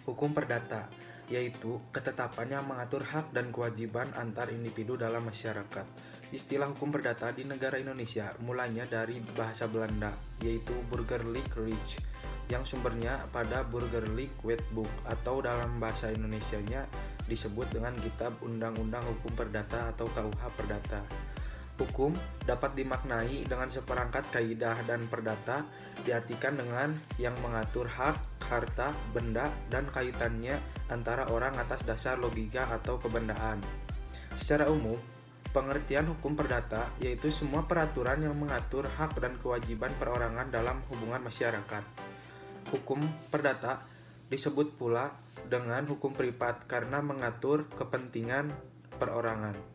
Hukum perdata, yaitu ketetapan yang mengatur hak dan kewajiban antar individu dalam masyarakat. Istilah hukum perdata di negara Indonesia mulanya dari bahasa Belanda, yaitu Burgerlijk Recht, yang sumbernya pada Burgerlijk Wetboek atau dalam bahasa Indonesianya disebut dengan Kitab Undang-Undang Hukum Perdata atau KUH Perdata. Hukum dapat dimaknai dengan seperangkat kaidah dan perdata diartikan dengan yang mengatur hak, harta, benda, dan kaitannya antara orang atas dasar logika atau kebendaan. Secara umum, pengertian hukum perdata yaitu semua peraturan yang mengatur hak dan kewajiban perorangan dalam hubungan masyarakat. Hukum perdata disebut pula dengan hukum privat karena mengatur kepentingan perorangan.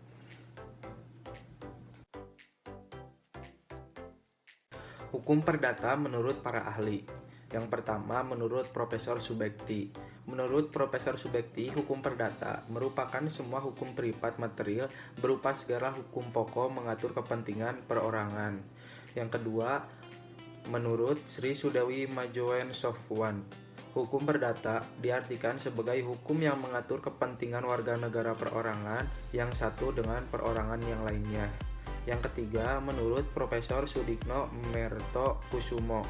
Hukum perdata menurut para ahli. Yang pertama, menurut Profesor Subekti. Menurut Profesor Subekti, hukum perdata merupakan semua hukum privat material berupa segala hukum pokok mengatur kepentingan perorangan. Yang kedua, menurut Sri Sudewi Majoen Sofwan, hukum perdata diartikan sebagai hukum yang mengatur kepentingan warga negara perorangan yang satu dengan perorangan yang lainnya. Yang ketiga, menurut Profesor Sudikno Merto Kusumo,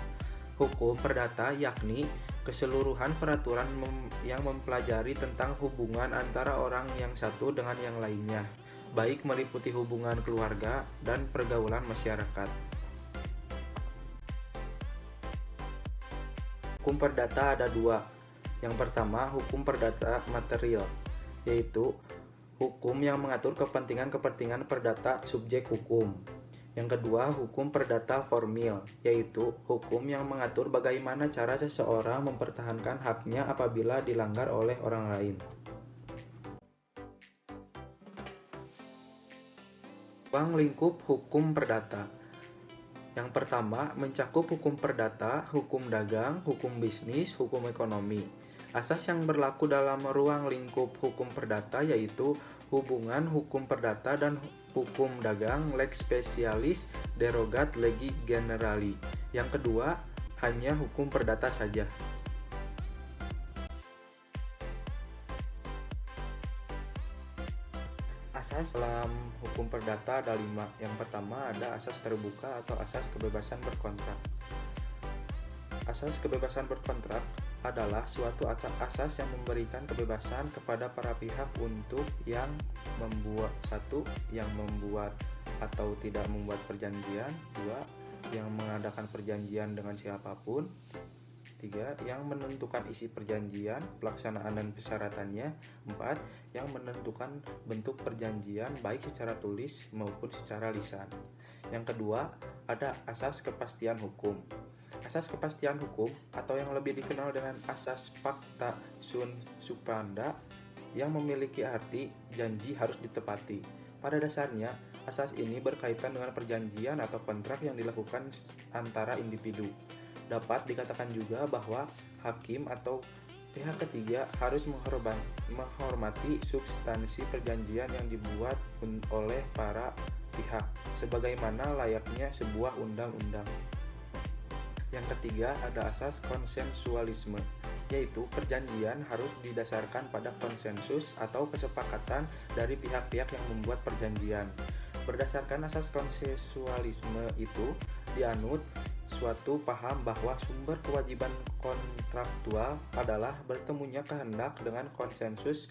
hukum perdata yakni keseluruhan peraturan yang mempelajari tentang hubungan antara orang yang satu dengan yang lainnya, baik meliputi hubungan keluarga dan pergaulan masyarakat. Hukum perdata ada dua. Yang pertama, hukum perdata material, yaitu hukum yang mengatur kepentingan-kepentingan perdata subjek hukum. Yang kedua, hukum perdata formil, yaitu hukum yang mengatur bagaimana cara seseorang mempertahankan haknya apabila dilanggar oleh orang lain. Ruang lingkup hukum perdata. Yang pertama, mencakup hukum perdata, hukum dagang, hukum bisnis, hukum ekonomi. Asas yang berlaku dalam ruang lingkup hukum perdata yaitu hubungan hukum perdata dan hukum dagang lex specialis derogat legi generali. Yang kedua, hanya hukum perdata saja. Asas dalam hukum perdata ada 5. Yang pertama ada asas terbuka atau asas kebebasan berkontrak. Asas kebebasan berkontrak adalah suatu asas yang memberikan kebebasan kepada para pihak untuk yang membuat atau tidak membuat perjanjian, 2. yang mengadakan perjanjian dengan siapapun, 3. yang menentukan isi perjanjian, pelaksanaan dan persyaratannya, 4. yang menentukan bentuk perjanjian baik secara tulis maupun secara lisan. Yang kedua, ada asas kepastian hukum. Asas kepastian hukum atau yang lebih dikenal dengan asas pacta sunt servanda yang memiliki arti janji harus ditepati. Pada dasarnya, asas ini berkaitan dengan perjanjian atau kontrak yang dilakukan antara individu. Dapat dikatakan juga bahwa hakim atau pihak ketiga harus menghormati substansi perjanjian yang dibuat oleh para pihak, sebagaimana layaknya sebuah undang-undang. Yang ketiga ada asas konsensualisme, yaitu perjanjian harus didasarkan pada konsensus atau kesepakatan dari pihak-pihak yang membuat perjanjian. Berdasarkan asas konsensualisme itu, dianut suatu paham bahwa sumber kewajiban kontraktual adalah bertemunya kehendak dengan konsensus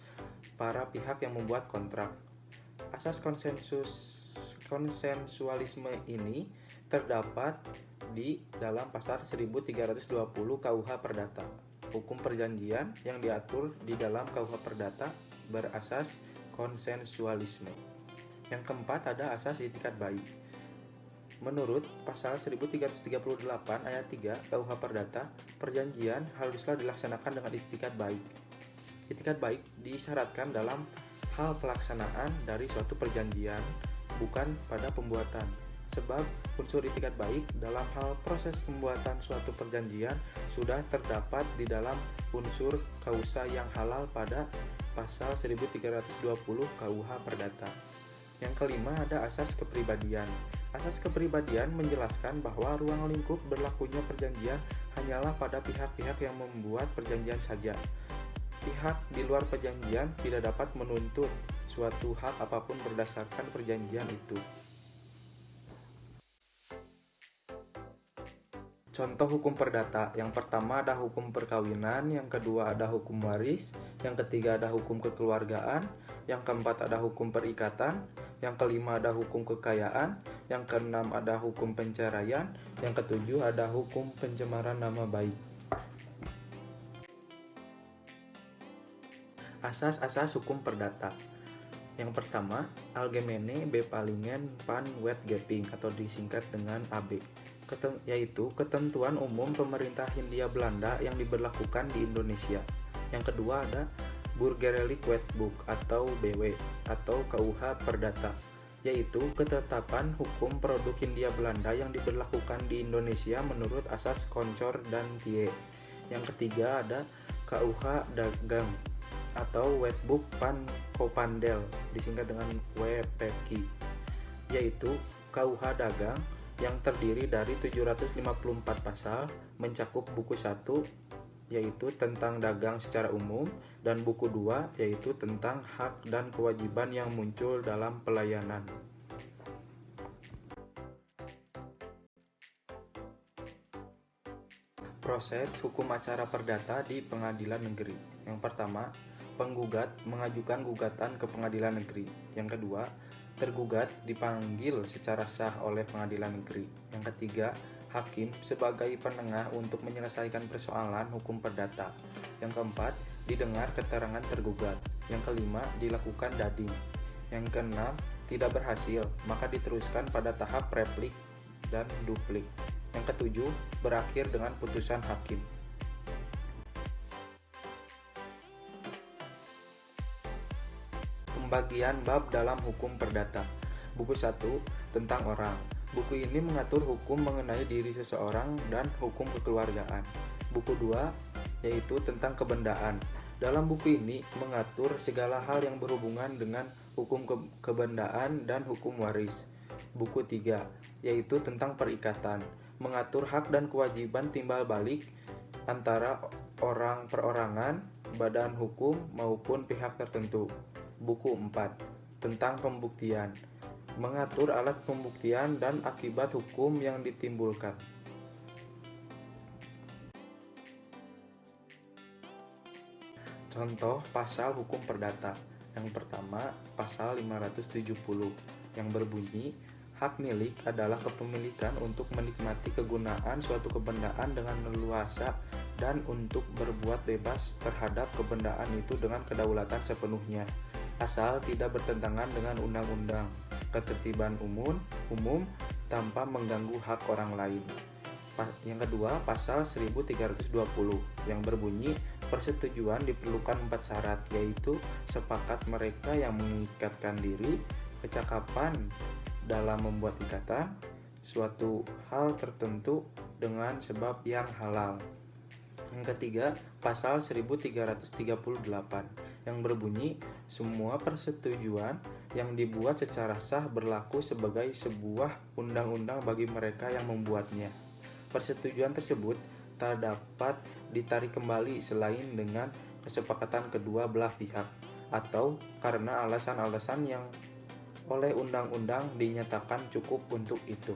para pihak yang membuat kontrak. Asas konsensualisme ini terdapat di dalam pasal 1320 KUH Perdata. Hukum perjanjian yang diatur di dalam KUH Perdata berasas konsensualisme. Yang keempat ada asas itikat baik. Menurut pasal 1338 ayat 3 KUH Perdata, perjanjian haruslah dilaksanakan dengan itikat baik. Itikat baik disyaratkan dalam hal pelaksanaan dari suatu perjanjian, bukan pada pembuatan. Sebab unsur itikat baik dalam hal proses pembuatan suatu perjanjian sudah terdapat di dalam unsur kausa yang halal pada pasal 1320 KUH Perdata. Yang kelima ada asas kepribadian. Asas kepribadian menjelaskan bahwa ruang lingkup berlakunya perjanjian hanyalah pada pihak-pihak yang membuat perjanjian saja. pihak di luar perjanjian tidak dapat menuntut suatu hak apapun berdasarkan perjanjian itu. Contoh hukum perdata, yang pertama ada hukum perkawinan, yang kedua ada hukum waris, yang ketiga ada hukum kekeluargaan, yang keempat ada hukum perikatan, yang kelima ada hukum kekayaan, yang keenam ada hukum penceraian, yang ketujuh ada hukum pencemaran nama baik. Asas-asas hukum perdata. Yang pertama, Algemene Bepalingen van Wetgeving atau disingkat dengan AB, yaitu ketentuan umum pemerintah Hindia Belanda yang diberlakukan di Indonesia. Yang kedua ada Burgerlijk Wetboek atau BW atau KUH Perdata, yaitu ketetapan hukum produk Hindia Belanda yang diberlakukan di Indonesia menurut asas Concor dan Thiers. Yang ketiga ada KUH Dagang atau Wetboek van Koophandel disingkat dengan WPK, yaitu KUH Dagang yang terdiri dari 754 pasal, mencakup buku 1 yaitu tentang dagang secara umum dan buku 2 yaitu tentang hak dan kewajiban yang muncul dalam pelayanan. Proses hukum acara perdata di pengadilan negeri. Yang pertama, penggugat mengajukan gugatan ke pengadilan negeri. Yang kedua, tergugat dipanggil secara sah oleh pengadilan negeri. Yang ketiga, hakim sebagai penengah untuk menyelesaikan persoalan hukum perdata. Yang keempat, didengar keterangan tergugat. Yang kelima, dilakukan dading. Yang keenam, tidak berhasil, maka diteruskan pada tahap replik dan duplik. Yang ketujuh, berakhir dengan putusan hakim. Pembagian bab dalam hukum perdata. Buku 1 tentang orang. Buku ini mengatur hukum mengenai diri seseorang dan hukum kekeluargaan. Buku 2 yaitu tentang kebendaan. Dalam buku ini mengatur segala hal yang berhubungan dengan hukum kebendaan dan hukum waris. Buku 3 yaitu tentang perikatan, mengatur hak dan kewajiban timbal balik antara orang perorangan, badan hukum maupun pihak tertentu. Buku 4 tentang pembuktian, mengatur alat pembuktian dan akibat hukum yang ditimbulkan. Contoh pasal hukum perdata. Yang pertama, pasal 570 yang berbunyi, hak milik adalah kepemilikan untuk menikmati kegunaan suatu kebendaan dengan leluasa dan untuk berbuat bebas terhadap kebendaan itu dengan kedaulatan sepenuhnya, asal tidak bertentangan dengan undang-undang, ketertiban umum tanpa mengganggu hak orang lain. Yang kedua, pasal 1320 yang berbunyi, persetujuan diperlukan 4 syarat, yaitu sepakat mereka yang mengikatkan diri, kecakapan dalam membuat ikatan, suatu hal tertentu dengan sebab yang halal. Yang ketiga, pasal 1338 yang berbunyi, semua persetujuan yang dibuat secara sah berlaku sebagai sebuah undang-undang bagi mereka yang membuatnya. Persetujuan tersebut tak dapat ditarik kembali selain dengan kesepakatan kedua belah pihak atau karena alasan-alasan yang oleh undang-undang dinyatakan cukup untuk itu.